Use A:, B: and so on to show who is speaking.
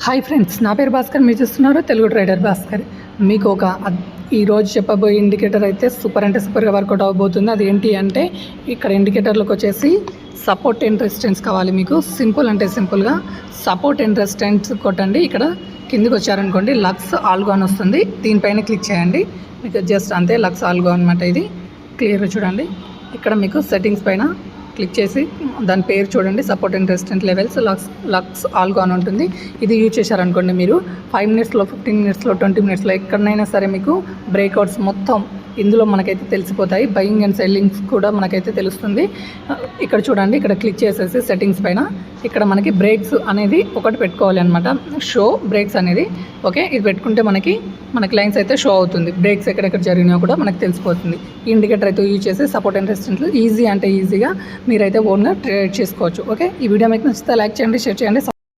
A: Hi friends, నా పేరు భాస్కర్. మీరు చూస్తున్నారు తెలుగు ట్రేడర్ భాస్కర్. మీకు ఈరోజు చెప్పబోయే ఇండికేటర్ అయితే సూపర్ అంటే సూపర్గా వర్కౌట్ అవ్వబోతుంది. అది ఏంటి అంటే ఇక్కడ ఇండికేటర్లకు వచ్చేసి సపోర్ట్ అండ్ రెసిస్టెన్స్ కావాలి. మీకు సింపుల్ అంటే సింపుల్గా సపోర్ట్ అండ్ రెసిస్టెన్స్ కొట్టండి. ఇక్కడ కిందికి వచ్చారనుకోండి లక్స్ ఆల్గో అని వస్తుంది. దీనిపైన క్లిక్ చేయండి. మీకు జస్ట్ అంతే లక్స్ ఆల్గో అనమాట. ఇది క్లియర్గా చూడండి. ఇక్కడ మీకు సెట్టింగ్స్ పైన క్లిక్ చేసి దాని పేరు చూడండి, support and resistant levels Lux Algo అని ఉంటుంది. ఇది యూజ్ చేశారనుకోండి మీరు 5 మినిట్స్లో 15 మినిట్స్లో 20 మినిట్స్లో ఎక్కడైనా సరే మీకు బ్రేక్అవుట్స్ మొత్తం ఇందులో మనకైతే తెలిసిపోతాయి. బయింగ్ అండ్ సెల్లింగ్స్ కూడా మనకైతే తెలుస్తుంది. ఇక్కడ చూడండి, ఇక్కడ క్లిక్ చేసేసి సెట్టింగ్స్ పైన ఇక్కడ మనకి బ్రేక్స్ అనేది ఒకటి పెట్టుకోవాలి అనమాట. షో బ్రేక్స్ అనేది ఓకే. ఇది పెట్టుకుంటే మనకి లైన్స్ అయితే షో అవుతుంది. బ్రేక్స్ ఎక్కడెక్కడ జరిగినా కూడా మనకు తెలిసిపోతుంది. ఈ ఇండికేటర్ అయితే యూజ్ చేసి సపోర్ట్ అండ్ రెసిస్టెంట్లు ఈజీ అంటే ఈజీగా మీరైతే ఓన్గా ట్రేడ్ చేసుకోవచ్చు. ఓకే, ఈ వీడియో మీకు నచ్చితే లైక్ చేయండి, షేర్ చేయండి.